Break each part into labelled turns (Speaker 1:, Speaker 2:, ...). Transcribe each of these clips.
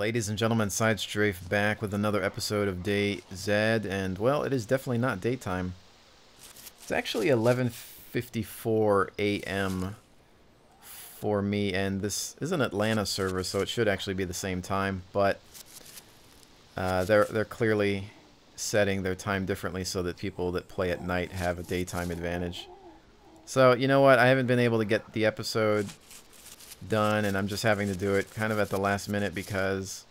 Speaker 1: Ladies and gentlemen, SideStrafe back with another episode of DayZ, and well, it is definitely not daytime. It's actually 11:54 a.m. for me, and this is an Atlanta server, so it should actually be the same time, but they're clearly setting their time differently so that people that play at night have a daytime advantage. So, you know what? I haven't been able to get the episode done, and I'm just having to do it kind of at the last minute because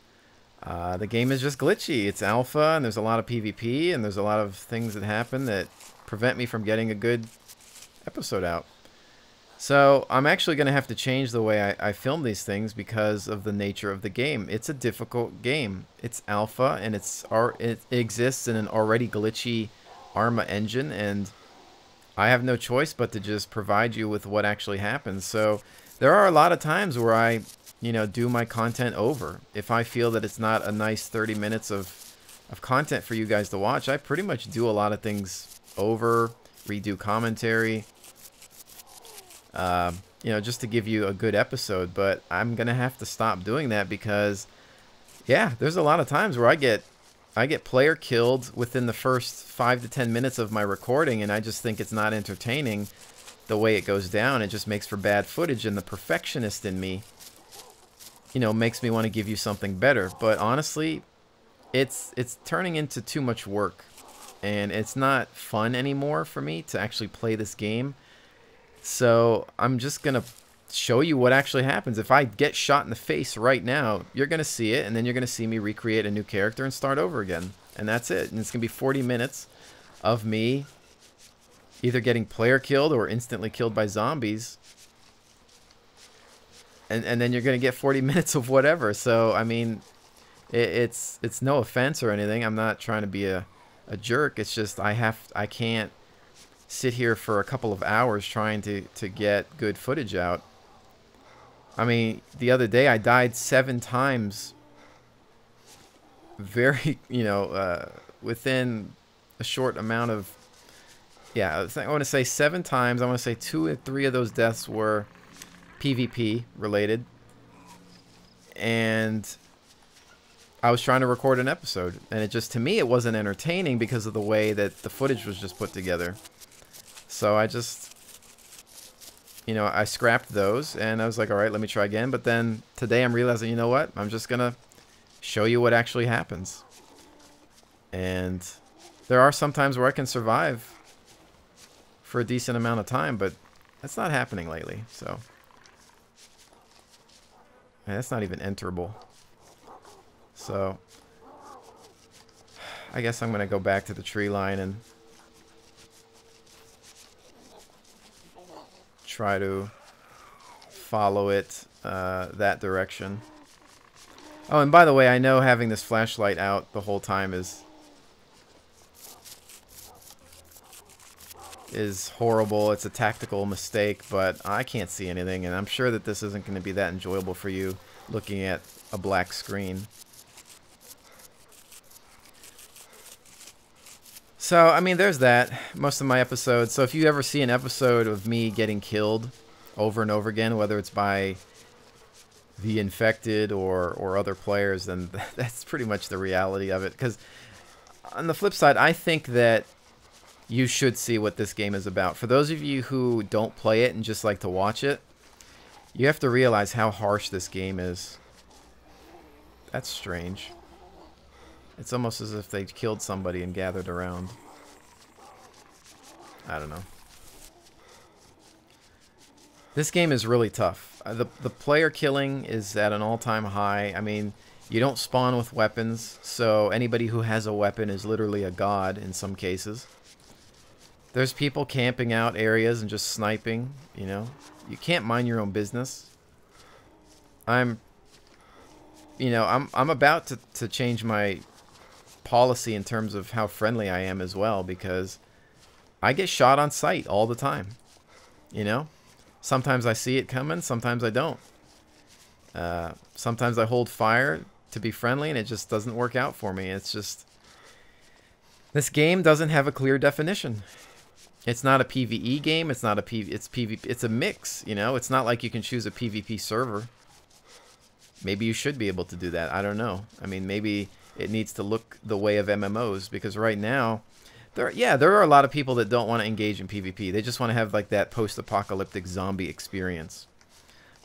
Speaker 1: the game is just glitchy. It's alpha, and there's a lot of PvP, and there's a lot of things that happen that prevent me from getting a good episode out. So I'm actually going to have to change the way I film these things because of the nature of the game. It's a difficult game. It's alpha, and it exists in an already glitchy ArmA engine, and I have no choice but to just provide you with what actually happens. So there are a lot of times where I, do my content over. If I feel that it's not a nice 30 minutes of content for you guys to watch, I pretty much do a lot of things over, redo commentary, just to give you a good episode. But I'm going to have to stop doing that because, yeah, there's a lot of times where I get player killed within the first 5 to 10 minutes of my recording, and I just think it's not entertaining the way it goes down. It just makes for bad footage, and the perfectionist in me, makes me want to give you something better. But honestly, it's turning into too much work, and it's not fun anymore for me to actually play this game. So I'm just going to show you what actually happens. If I get shot in the face right now, you're going to see it, and then you're going to see me recreate a new character and start over again. And that's it. And it's going to be 40 minutes of me either getting player killed or instantly killed by zombies. And then you're going to get 40 minutes of whatever. So, I mean, it's no offense or anything. I'm not trying to be a jerk. It's just I can't sit here for a couple of hours trying to get good footage out. I mean, the other day I died 7 times very, within a short amount of, yeah, I want to say 7 times. I want to say 2 or 3 of those deaths were PvP related. And I was trying to record an episode, and it just, to me, it wasn't entertaining because of the way that the footage was just put together. So I just, I scrapped those, and I was like, all right, let me try again. But then today I'm realizing, you know what? I'm just going to show you what actually happens. And there are some times where I can survive for a decent amount of time, but that's not happening lately. So man, that's not even enterable. So I guess I'm going to go back to the tree line and try to follow it that direction. Oh, and by the way, I know having this flashlight out the whole time is horrible. It's a tactical mistake, but I can't see anything, and I'm sure that this isn't going to be that enjoyable for you looking at a black screen. So, I mean, there's that. Most of my episodes. So if you ever see an episode of me getting killed over and over again, whether it's by the infected or other players, then that's pretty much the reality of it. Because on the flip side, I think that you should see what this game is about. For those of you who don't play it and just like to watch it, you have to realize how harsh this game is. That's strange. It's almost as if they killed somebody and gathered around. I don't know. This game is really tough. The player killing is at an all-time high. I mean, you don't spawn with weapons, so anybody who has a weapon is literally a god in some cases. There's people camping out areas and just sniping, You can't mind your own business. I'm about to change my policy in terms of how friendly I am as well, because I get shot on sight all the time. Sometimes I see it coming, sometimes I don't. Sometimes I hold fire to be friendly, and it just doesn't work out for me. It's just, this game doesn't have a clear definition. It's not a PvE game. It's not a PvP. It's a mix. It's not like you can choose a PvP server. maybe you should be able to do that. I don't know. I mean, maybe it needs to look the way of MMOs, because right now, there are a lot of people that don't want to engage in PvP. They just want to have like that post-apocalyptic zombie experience.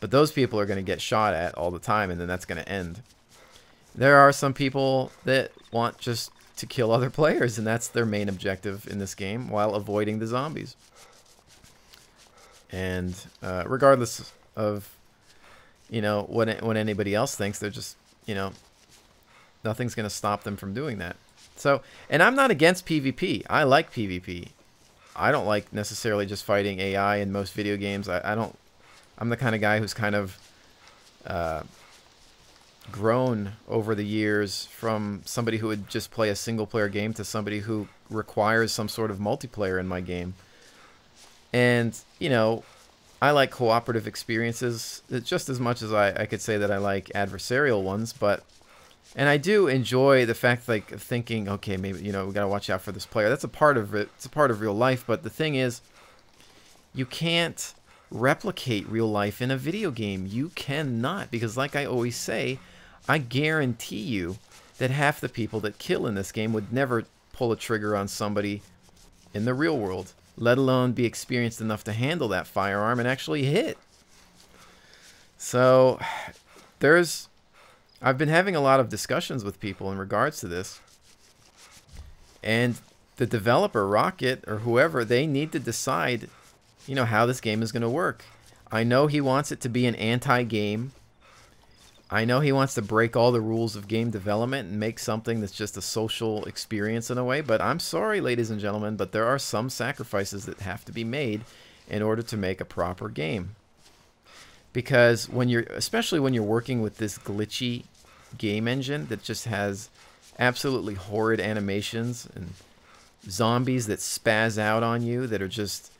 Speaker 1: But those people are going to get shot at all the time, and then that's going to end. There are some people that want just to kill other players, and that's their main objective in this game, while avoiding the zombies. And regardless of, you know, what anybody else thinks, they're just, you know, nothing's going to stop them from doing that. So, and I'm not against PvP. I like PvP. I don't like necessarily just fighting AI in most video games. I'm the kind of guy who's kind of grown over the years from somebody who would just play a single player game to somebody who requires some sort of multiplayer in my game. And, you know, I like cooperative experiences just as much as I could say that I like adversarial ones, but and I do enjoy the fact, like, of thinking, okay, maybe, you know, we got to watch out for this player. That's a part of it. It's a part of real life, but the thing is, you can't replicate real life in a video game. You cannot, because like I always say, I guarantee you that half the people that kill in this game would never pull a trigger on somebody in the real world, let alone be experienced enough to handle that firearm and actually hit. So I've been having a lot of discussions with people in regards to this, and the developer, Rocket or whoever, they need to decide, you know, how this game is going to work. I know he wants it to be an anti-game. I know he wants to break all the rules of game development and make something that's just a social experience in a way, but I'm sorry, ladies and gentlemen, but there are some sacrifices that have to be made in order to make a proper game. Because especially when you're working with this glitchy game engine that just has absolutely horrid animations and zombies that spaz out on you that are just,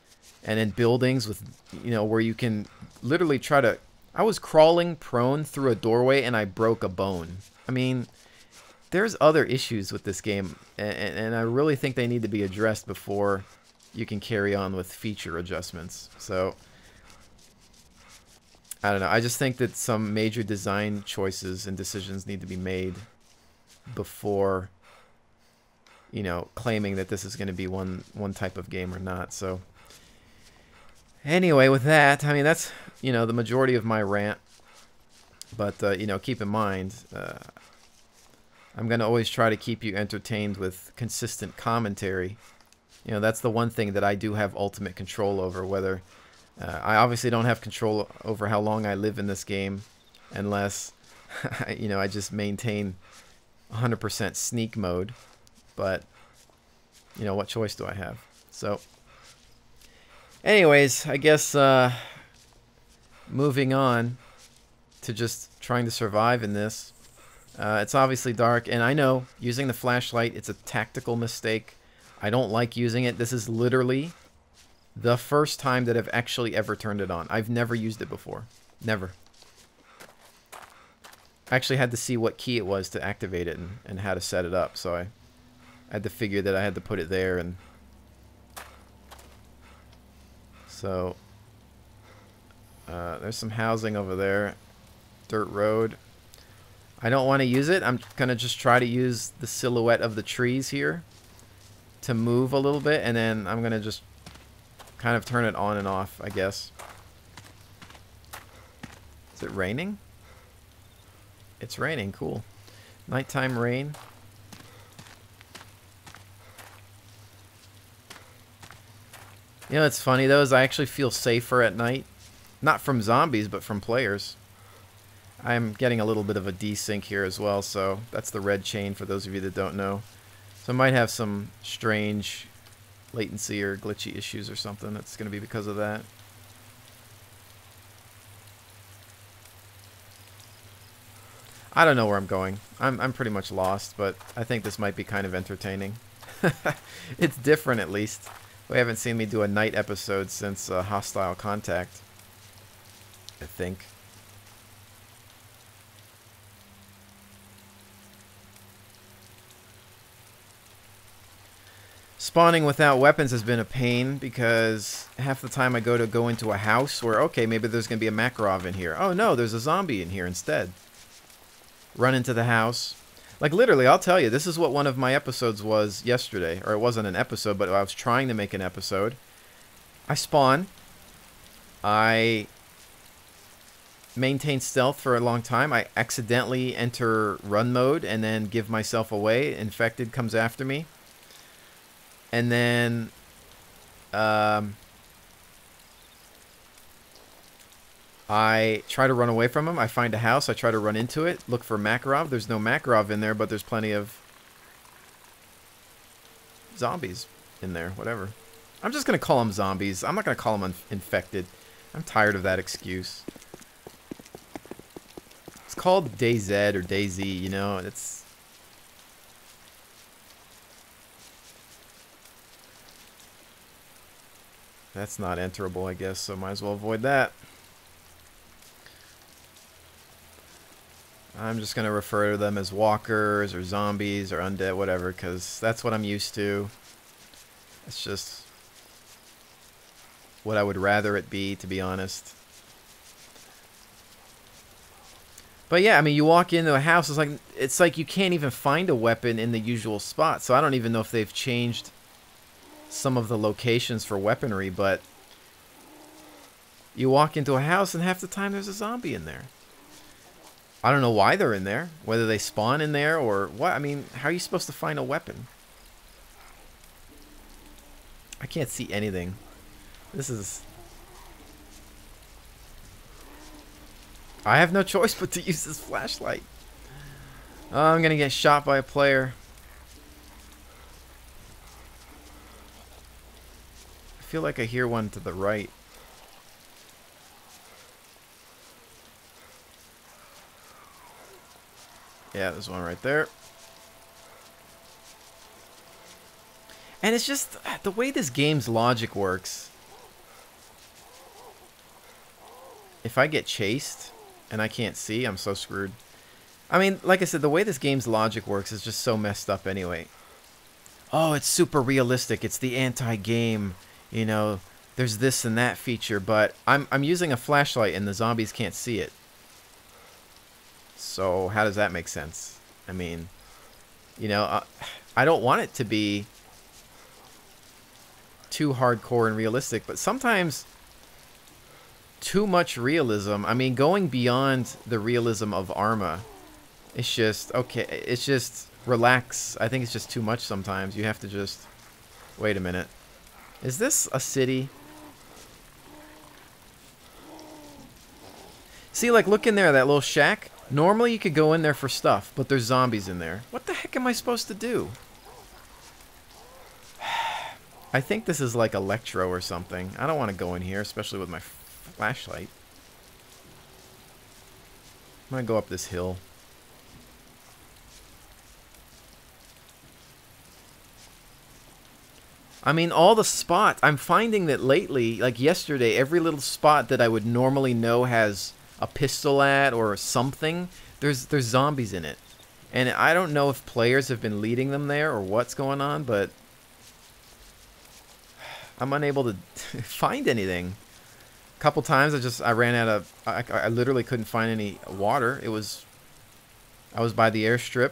Speaker 1: and in buildings with, you know, where you can literally try to, I was crawling prone through a doorway and I broke a bone. I mean, there's other issues with this game, and I really think they need to be addressed before you can carry on with feature adjustments. So I don't know. I just think that some major design choices and decisions need to be made before, you know, claiming that this is going to be one type of game or not. So anyway, with that, I mean, that's, you know, the majority of my rant. But, you know, keep in mind, I'm going to always try to keep you entertained with consistent commentary. You know, that's the one thing that I do have ultimate control over, whether... I obviously don't have control over how long I live in this game unless, you know, I just maintain 100% sneak mode. But, you know, what choice do I have? So, anyways, I guess moving on to just trying to survive in this. It's obviously dark, and I know using the flashlight, it's a tactical mistake. I don't like using it. This is literally the first time that I've actually ever turned it on. I've never used it before. Never. I actually had to see what key it was to activate it and how to set it up. So I had to figure that I had to put it there. And so there's some housing over there. Dirt road. I don't want to use it. I'm going to just try to use the silhouette of the trees here to move a little bit. And then I'm going to just kind of turn it on and off, I guess. Is it raining? It's raining, cool. Nighttime rain. You know, it's funny though, is I actually feel safer at night. Not from zombies, but from players. I'm getting a little bit of a desync here as well, so that's the red chain for those of you that don't know. So I might have some strange latency or glitchy issues or something. That's going to be because of that. I don't know where I'm going. I'm pretty much lost, but I think this might be kind of entertaining. It's different, at least. We haven't seen me do a night episode since Hostile Contact, I think. Spawning without weapons has been a pain because half the time I go into a house where, okay, maybe there's going to be a Makarov in here. Oh no, there's a zombie in here instead. run into the house. Like, literally, I'll tell you, this is what one of my episodes was yesterday. Or it wasn't an episode, but I was trying to make an episode. I spawn. I maintain stealth for a long time. I accidentally enter run mode and then give myself away. Infected comes after me. And then... I try to run away from him. I find a house. I try to run into it. Look for Makarov. There's no Makarov in there, but there's plenty of zombies in there. Whatever. I'm just going to call them zombies. I'm not going to call them infected. I'm tired of that excuse. It's called DayZ or DayZ, you know. It's... That's not enterable, I guess, so might as well avoid that. I'm just going to refer to them as walkers or zombies or undead, whatever, because that's what I'm used to. It's just what I would rather it be, to be honest. But yeah, I mean, you walk into a house, it's like you can't even find a weapon in the usual spot. So I don't even know if they've changed some of the locations for weaponry, but you walk into a house and half the time there's a zombie in there. I don't know why they're in there, whether they spawn in there or what. I mean, how are you supposed to find a weapon? I can't see anything. This is... I have no choice but to use this flashlight. Oh, I'm gonna get shot by a player. I feel like I hear one to the right. Yeah, there's one right there. And it's just the way this game's logic works. If I get chased and I can't see, I'm so screwed. I mean, like I said, the way this game's logic works is just so messed up anyway. Oh, it's super realistic. It's the anti-game. You know, there's this and that feature, but I'm using a flashlight and the zombies can't see it. So how does that make sense? I mean, you know, I don't want it to be too hardcore and realistic, but sometimes too much realism. I mean, going beyond the realism of ArmA, it's just, okay, it's just relax. I think it's just too much sometimes. You have to just, wait a minute. Is this a city? See, like, look in there, that little shack. Normally you could go in there for stuff, but there's zombies in there. What the heck am I supposed to do? I think this is like Electro or something. I don't want to go in here, especially with my flashlight. I'm going to go up this hill. I mean, all the spots. I'm finding that lately, like yesterday, every little spot that I would normally know has a pistol at or something, there's zombies in it. And I don't know if players have been leading them there or what's going on, but I'm unable to find anything. A couple times I ran out of, I literally couldn't find any water. I was by the airstrip.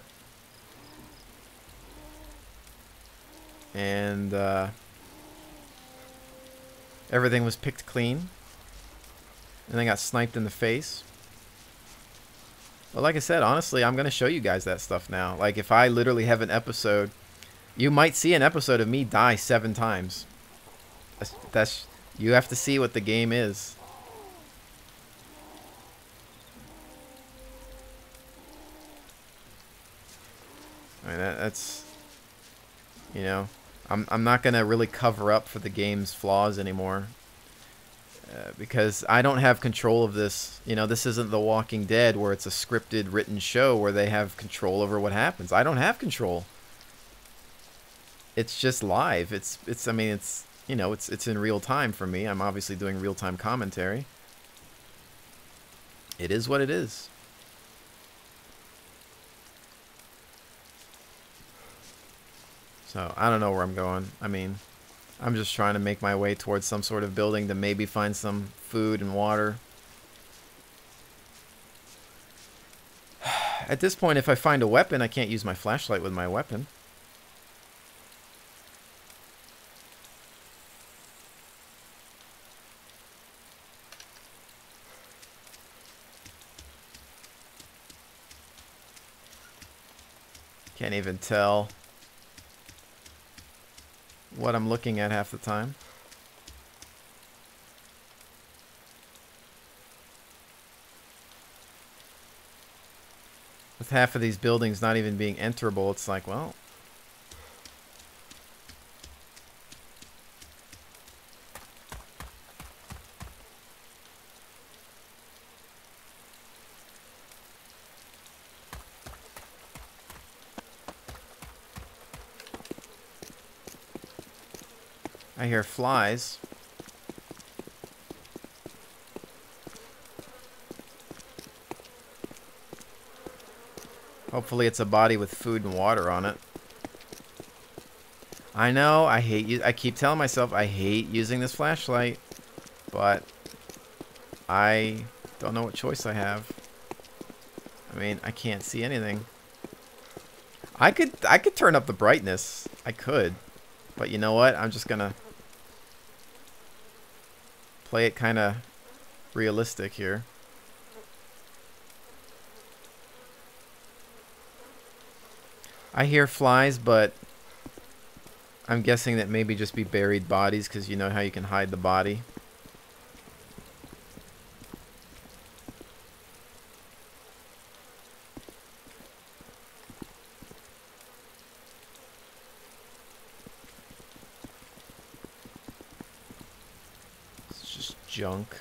Speaker 1: And everything was picked clean. And I got sniped in the face. But like I said, honestly, I'm going to show you guys that stuff now. Like, if I literally have an episode, you might see an episode of me die 7 times. That's you have to see what the game is. I mean, that's, you know, I'm not going to really cover up for the game's flaws anymore. Because I don't have control of this. You know, this isn't The Walking Dead where it's a scripted, written show where they have control over what happens. I don't have control. It's just live. I mean, it's, you know, it's in real time for me. I'm obviously doing real-time commentary. It is what it is. So, I don't know where I'm going. I mean, I'm just trying to make my way towards some sort of building to maybe find some food and water. At this point, if I find a weapon, I can't use my flashlight with my weapon. Can't even tell what I'm looking at half the time. With half of these buildings not even being enterable, it's like, well... I hear flies. Hopefully it's a body with food and water on it. I know, I keep telling myself I hate using this flashlight, but I don't know what choice I have. I mean, I can't see anything. I could turn up the brightness. I could. But you know what? I'm just gonna play it kind of realistic here. I hear flies, but I'm guessing that maybe just be buried bodies, because you know how you can hide the body. It's just junk.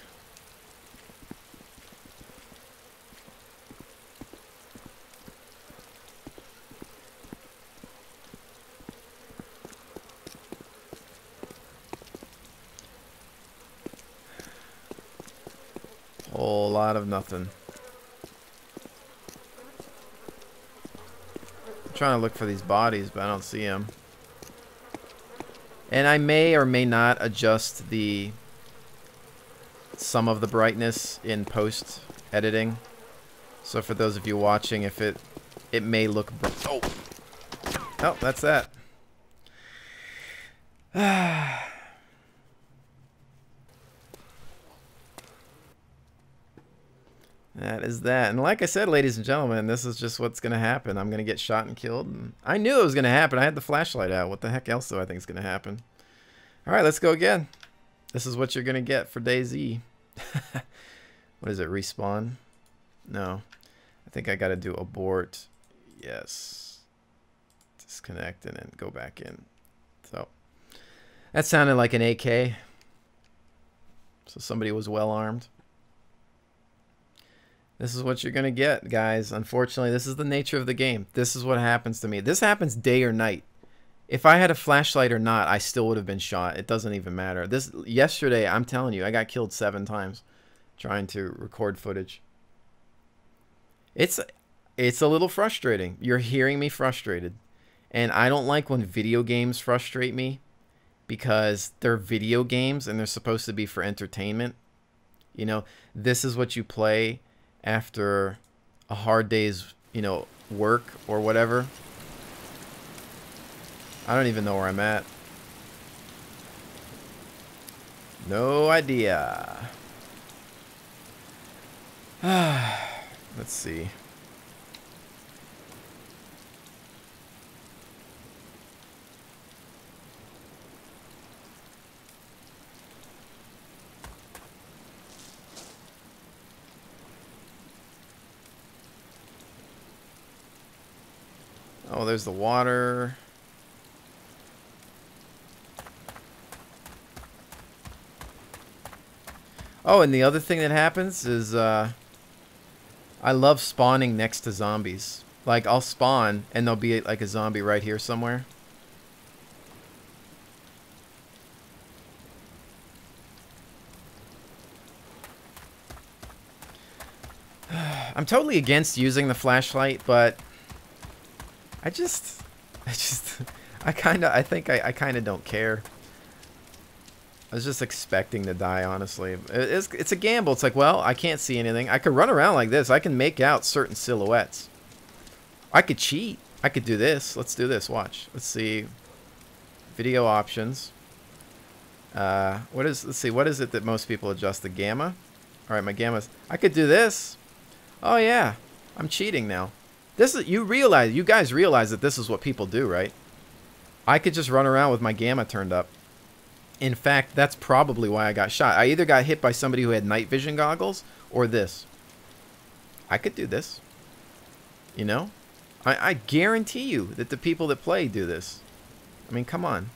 Speaker 1: Whole lot of nothing. I'm trying to look for these bodies, but I don't see them. And I may or may not adjust some of the brightness in post editing. So for those of you watching, if it may look oh, that's that. That is that. And like I said, ladies and gentlemen, this is just what's going to happen. I'm going to get shot and killed. And I knew it was going to happen. I had the flashlight out. What the heck else do I think is going to happen? All right, let's go again. This is what you're going to get for DayZ. What is it, respawn? No. I think I got to do abort. Yes. Disconnect and then go back in. So that sounded like an AK. So somebody was well armed. This is what you're going to get, guys. Unfortunately, this is the nature of the game. This is what happens to me. This happens day or night. If I had a flashlight or not, I still would have been shot. It doesn't even matter. Yesterday, I'm telling you, I got killed 7 times trying to record footage. It's a little frustrating. You're hearing me frustrated. And I don't like when video games frustrate me, because they're video games and they're supposed to be for entertainment. You know, this is what you play after a hard day's, work or whatever. I don't even know where I'm at. No idea. Let's see. Oh, there's the water. Oh, and the other thing that happens is I love spawning next to zombies. Like, I'll spawn and there'll be like a zombie right here somewhere. I'm totally against using the flashlight, but I kind of don't care. I was just expecting to die, honestly. It's a gamble. It's like, well, I can't see anything. I could run around like this. I can make out certain silhouettes. I could cheat. I could do this. Let's do this. Watch. Let's see. Video options. Let's see. What is it that most people adjust? The gamma? All right, my gamma's. I could do this. Oh yeah, I'm cheating now. This is, you guys realize that this is what people do, right? I could just run around with my gamma turned up. In fact, that's probably why I got shot. I either got hit by somebody who had night vision goggles or this. I could do this. You know? I guarantee you that the people that play do this. I mean, come on.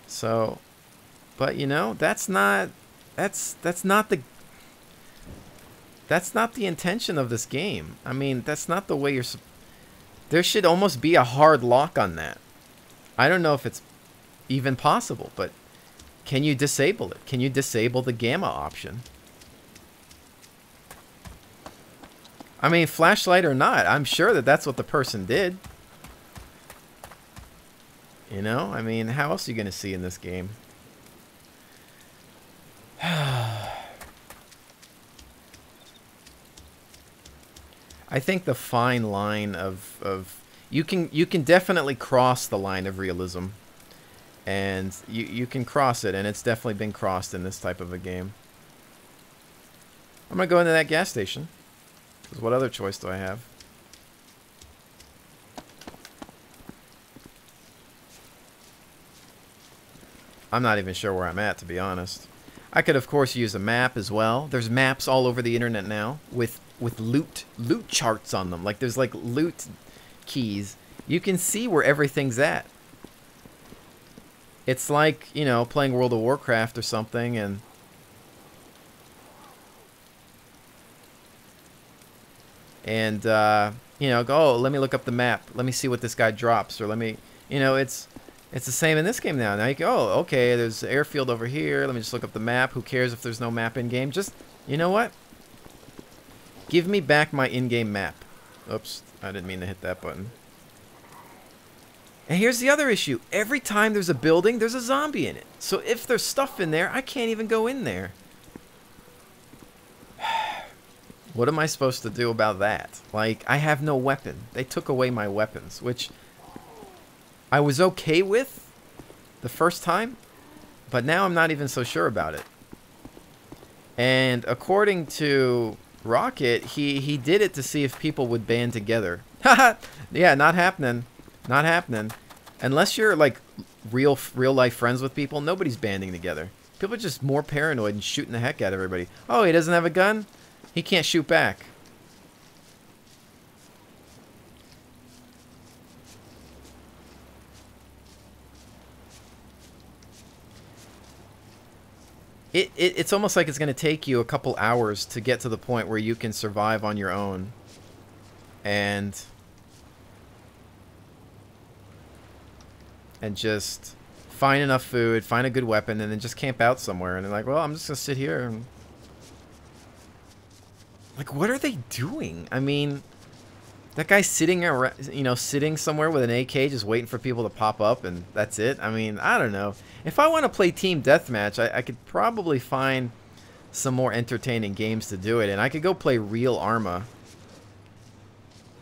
Speaker 1: So, but you know, that's not the intention of this game. I mean, that's not the way you're. There should almost be a hard lock on that. I don't know if it's even possible, but can you disable it? Can you disable the gamma option? I mean, flashlight or not, I'm sure that that's what the person did. You know, I mean, how else are you going to see in this game? I think the fine line of you can definitely cross the line of realism, and you can cross it, and it's definitely been crossed in this type of a game. I'm gonna go into that gas station, because what other choice do I have? I'm not even sure where I'm at, to be honest. I could, of course, use a map as well. There's maps all over the internet now with loot charts on them. Like, there's like loot keys. You can see where everything's at. It's like, you know, playing World of Warcraft or something, and you know, go, oh, let me look up the map. Let me see what this guy drops, or let me, you know, it's the same in this game now. Now you go, oh, okay, there's an airfield over here. Let me just look up the map. Who cares if there's no map in-game? Just, you know what? Give me back my in-game map. Oops, I didn't mean to hit that button. And here's the other issue. Every time there's a building, there's a zombie in it. So if there's stuff in there, I can't even go in there. What am I supposed to do about that? Like, I have no weapon. They took away my weapons, which I was okay with the first time, but now I'm not even so sure about it. And according to Rocket, he did it to see if people would band together. Haha! Yeah, not happening. Not happening. Unless you're like real life friends with people, nobody's banding together. People are just more paranoid and shooting the heck out of everybody. Oh, he doesn't have a gun? He can't shoot back. It's almost like it's going to take you a couple hours to get to the point where you can survive on your own. And just find enough food, find a good weapon, and then just camp out somewhere. And they're like, well, I'm just going to sit here. And like, what are they doing? I mean, that guy's sitting around, you know, sitting somewhere with an AK just waiting for people to pop up, and that's it. I mean, I don't know. If I want to play Team Deathmatch, I could probably find some more entertaining games to do it, and I could go play real ArmA.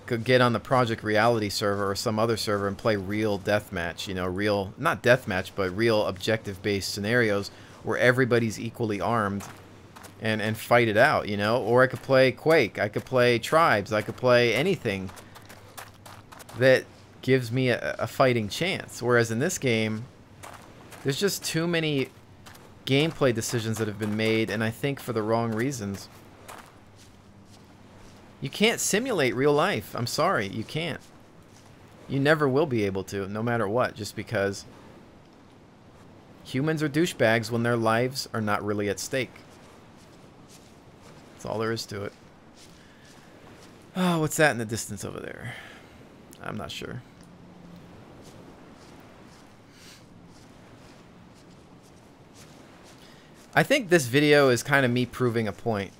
Speaker 1: Could get on the Project Reality server or some other server and play real deathmatch, you know, real, not deathmatch, but real objective-based scenarios where everybody's equally armed and fight it out, you know. Or I could play Quake, I could play Tribes, I could play anything that gives me a fighting chance. Whereas in this game, there's just too many gameplay decisions that have been made, and I think for the wrong reasons. You can't simulate real life. I'm sorry, you can't. You never will be able to, no matter what, just because humans are douchebags when their lives are not really at stake. That's all there is to it. Oh, what's that in the distance over there? I'm not sure. I think this video is kind of me proving a point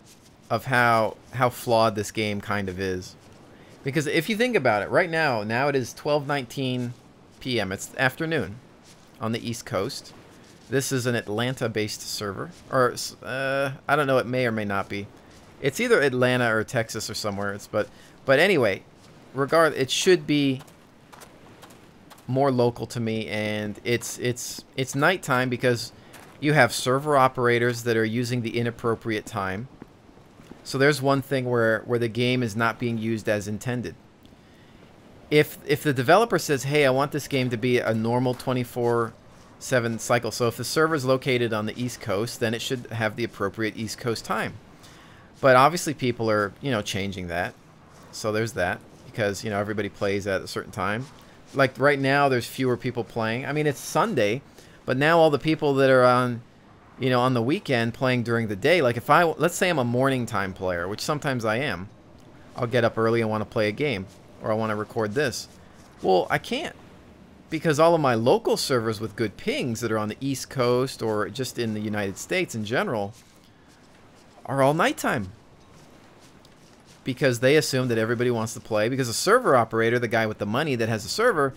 Speaker 1: of how flawed this game kind of is. Because if you think about it, right now it is 12:19 p.m. It's afternoon on the East Coast. This is an Atlanta-based server. Or, I don't know, it may or may not be. It's either Atlanta or Texas or somewhere. But But anyway, it should be more local to me, and it's nighttime because you have server operators that are using the inappropriate time. So there's one thing where the game is not being used as intended. If the developer says, hey, I want this game to be a normal 24/7 cycle, so if the server is located on the East Coast, then it should have the appropriate East Coast time. But obviously people are, changing that. So there's that, because, everybody plays at a certain time. Like right now, there's fewer people playing. I mean, it's Sunday, but now all the people that are on, on the weekend playing during the day, like let's say I'm a morning time player, which sometimes I am. I'll get up early and want to play a game, or I want to record this. Well, I can't, because all of my local servers with good pings that are on the East Coast or just in the United States in general are all nighttime. Because they assume that everybody wants to play. Because the server operator, the guy with the money that has a server,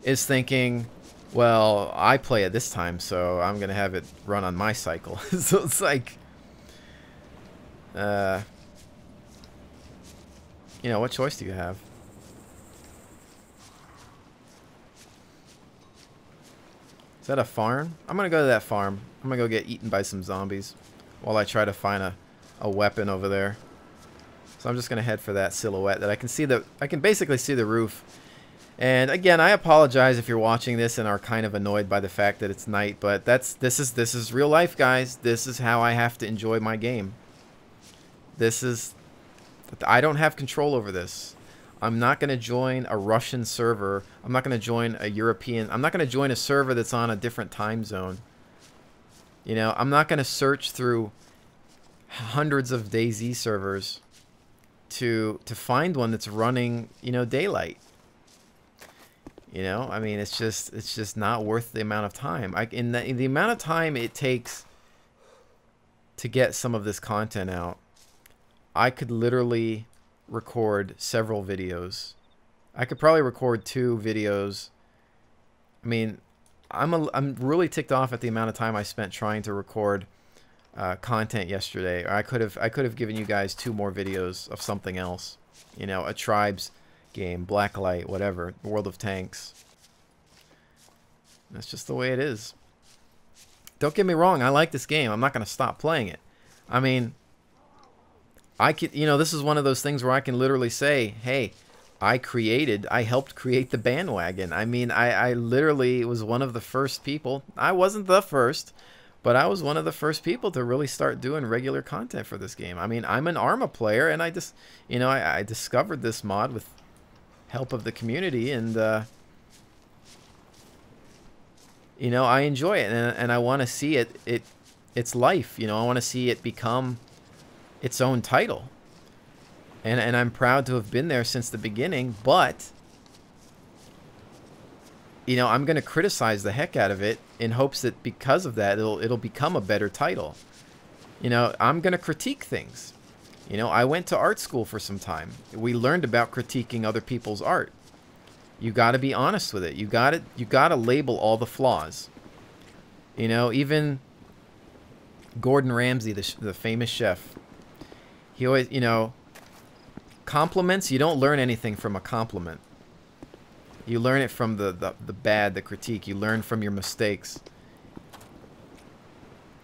Speaker 1: is thinking, well, I play at this time, so I'm going to have it run on my cycle. So it's like, what choice do you have? Is that a farm? I'm going to go to that farm. I'm going to go get eaten by some zombies while I try to find a weapon over there. So I'm just going to head for that silhouette that I can basically see the roof. And again, I apologize if you're watching this and are kind of annoyed by the fact that it's night, but this is real life, guys. This is how I have to enjoy my game. I don't have control over this. I'm not going to join a Russian server. I'm not going to join a European. I'm not going to join a server that's on a different time zone. I'm not going to search through hundreds of DayZ servers to find one that's running, daylight. I mean, it's just not worth the amount of time. In the amount of time it takes to get some of this content out, I could literally record several videos. I could probably record 2 videos. I mean, I'm really ticked off at the amount of time I spent trying to record content yesterday. Or I could have given you guys 2 more videos of something else. A Tribes game, Blacklight, whatever, World of Tanks. That's just the way it is. Don't get me wrong, I like this game. I'm not going to stop playing it. I mean, this is one of those things where I can literally say, hey, I helped create the bandwagon. I mean, I literally was one of the first people. I wasn't the first, but I was one of the first people to really start doing regular content for this game. I mean, I'm an ArmA player, and I just, I discovered this mod with help of the community, and I enjoy it, and I want to see its life. I want to see it become its own title, and I'm proud to have been there since the beginning. But I'm going to criticize the heck out of it in hopes that because of that it'll become a better title. I'm going to critique things. I went to art school for some time. We learned about critiquing other people's art. You got to be honest with it. You got to label all the flaws. Even Gordon Ramsay, the famous chef, he always, compliments, you don't learn anything from a compliment. You learn it from the bad, the critique. You learn from your mistakes.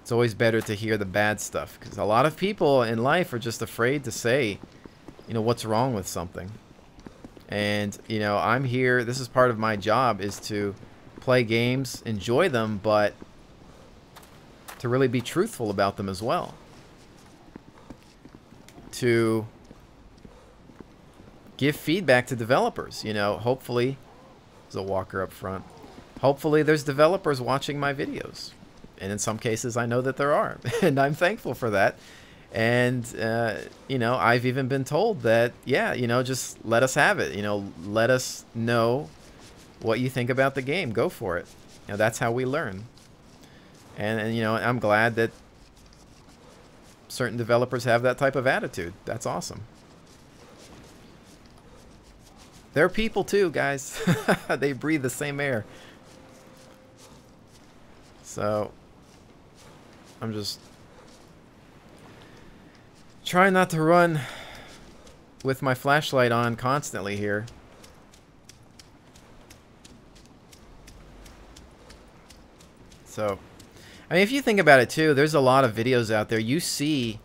Speaker 1: It's always better to hear the bad stuff, because a lot of people in life are just afraid to say, what's wrong with something. And, I'm here, this is part of my job, is to play games, enjoy them, but to really be truthful about them as well. To give feedback to developers, hopefully, there's a walker up front. Hopefully there's developers watching my videos. And in some cases, I know that there are. And I'm thankful for that. And, I've even been told that, yeah, just let us have it. Let us know what you think about the game. Go for it. That's how we learn. And I'm glad that certain developers have that type of attitude. That's awesome. They're people too, guys. They breathe the same air. So I'm just trying not to run with my flashlight on constantly here. So, I mean, if you think about it too, there's a lot of videos out there. You see,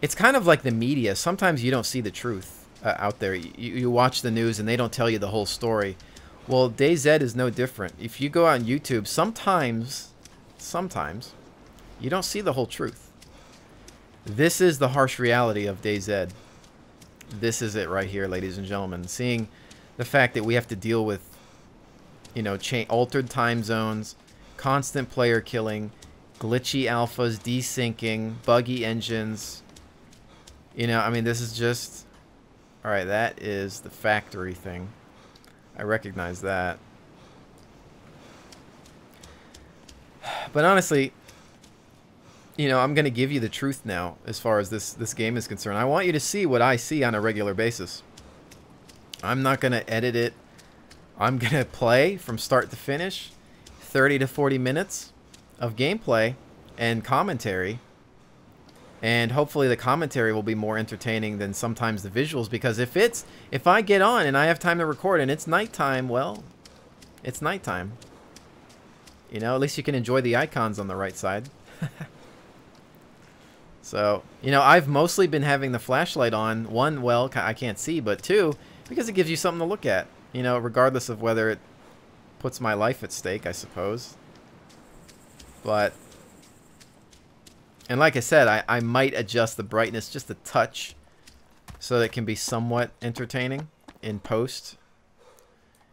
Speaker 1: it's kind of like the media. Sometimes you don't see the truth out there. You watch the news and they don't tell you the whole story. Well, DayZ is no different. If you go on YouTube, sometimes you don't see the whole truth. This is the harsh reality of DayZ. This is it right here, ladies and gentlemen. Seeing the fact that we have to deal with, you know, altered time zones, constant player killing, glitchy alphas, desyncing, buggy engines. You know, I mean, this is just... Alright, that is the factory thing. I recognize that. But honestly, you know, I'm going to give you the truth now as far as this game is concerned. I want you to see what I see on a regular basis. I'm not going to edit it. I'm going to play from start to finish 30 to 40 minutes of gameplay and commentary. And hopefully the commentary will be more entertaining than sometimes the visuals, because if I get on and I have time to record and it's nighttime, well, it's nighttime. You know, at least you can enjoy the icons on the right side. So, you know, I've mostly been having the flashlight on. One, well, I can't see, but two, because it gives you something to look at. You know, regardless of whether it puts my life at stake, I suppose. But... And like I said, I might adjust the brightness just a touch so that it can be somewhat entertaining in post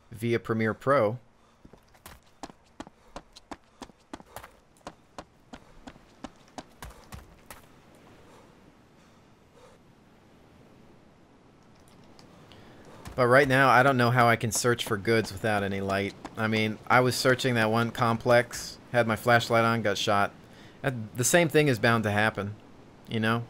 Speaker 1: via Premiere Pro. But right now, I don't know how I can search for goods without any light. I mean, I was searching that one complex, had my flashlight on, got shot. The same thing is bound to happen, you know?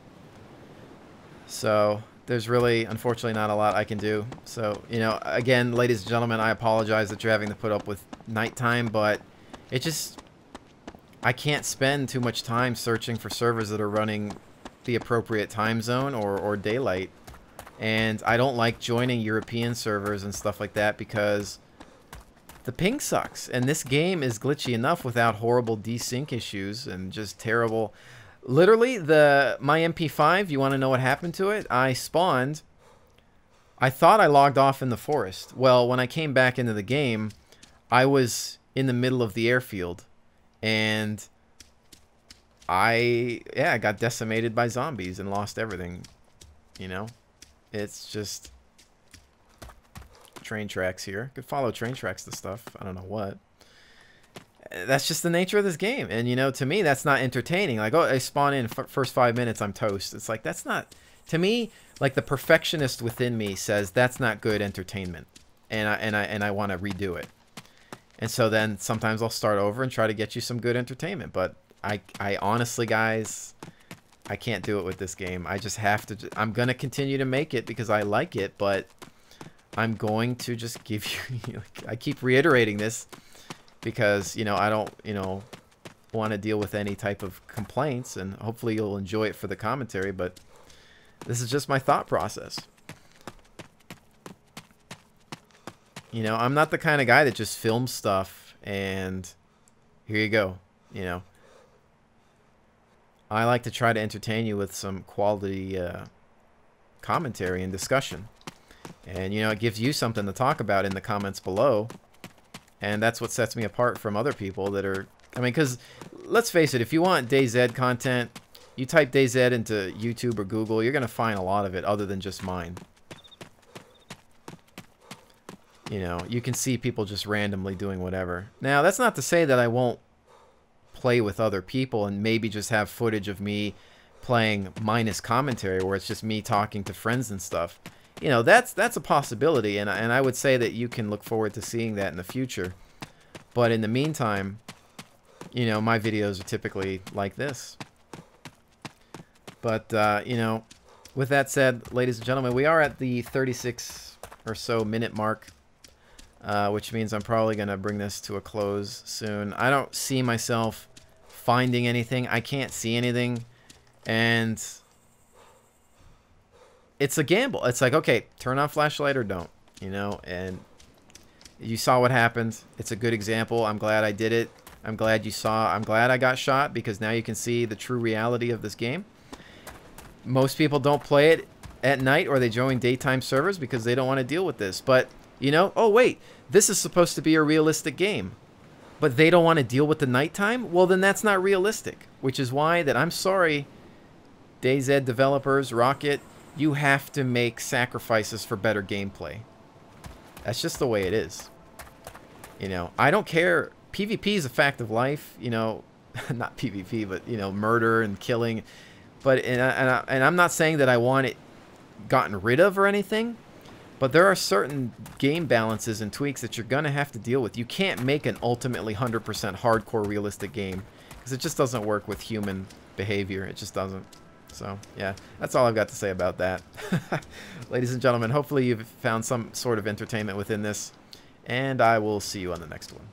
Speaker 1: So, there's really, unfortunately, not a lot I can do. So, you know, again, ladies and gentlemen, I apologize that you're having to put up with nighttime, but it just... I can't spend too much time searching for servers that are running the appropriate time zone or daylight. And I don't like joining European servers and stuff like that because... the ping sucks, and this game is glitchy enough without horrible desync issues and just terrible... Literally, my MP5, you want to know what happened to it? I spawned... I thought I logged off in the forest. Well, when I came back into the game, I was in the middle of the airfield. And I got decimated by zombies and lost everything. You know? It's just... train tracks here. Could follow train tracks to stuff. I don't know what. That's just the nature of this game. And, you know, to me, that's not entertaining. Like, oh, I spawn in, first 5 minutes, I'm toast. It's like, that's not... To me, like, the perfectionist within me says that's not good entertainment. And I want to redo it. And so then sometimes I'll start over and try to get you some good entertainment. But I honestly, guys, I can't do it with this game. I just have to... I'm going to continue to make it because I like it, but... I'm going to just give you... I keep reiterating this because, you know, I don't, you know, want to deal with any type of complaints, and hopefully you'll enjoy it for the commentary, but this is just my thought process. You know, I'm not the kind of guy that just films stuff and here you go, you know. I like to try to entertain you with some quality commentary and discussion. And, you know, it gives you something to talk about in the comments below. And that's what sets me apart from other people that are... I mean, because, let's face it, if you want DayZ content, you type DayZ into YouTube or Google, you're going to find a lot of it other than just mine. You know, you can see people just randomly doing whatever. Now, that's not to say that I won't play with other people and maybe just have footage of me playing minus commentary where it's just me talking to friends and stuff. You know, that's a possibility, and I would say that you can look forward to seeing that in the future. But in the meantime, you know, my videos are typically like this. But, you know, with that said, ladies and gentlemen, we are at the 36 or so minute mark, which means I'm probably going to bring this to a close soon. I don't see myself finding anything. I can't see anything, and... it's a gamble. It's like, okay, turn on flashlight or don't, you know, and you saw what happened. It's a good example. I'm glad I did it. I'm glad you saw. I'm glad I got shot, because now you can see the true reality of this game. Most people don't play it at night, or they join daytime servers because they don't want to deal with this. But, you know, oh wait, this is supposed to be a realistic game, but they don't want to deal with the nighttime? Well, then that's not realistic, which is why that I'm sorry, DayZ developers, Rocket, you have to make sacrifices for better gameplay. That's just the way it is. You know, I don't care. PvP is a fact of life, you know, not PvP, but, you know, murder and killing. But, and I'm not saying that I want it gotten rid of or anything, but there are certain game balances and tweaks that you're going to have to deal with. You can't make an ultimately 100% hardcore realistic game, because it just doesn't work with human behavior. It just doesn't. So, yeah, that's all I've got to say about that. Ladies and gentlemen, hopefully you've found some sort of entertainment within this, and I will see you on the next one.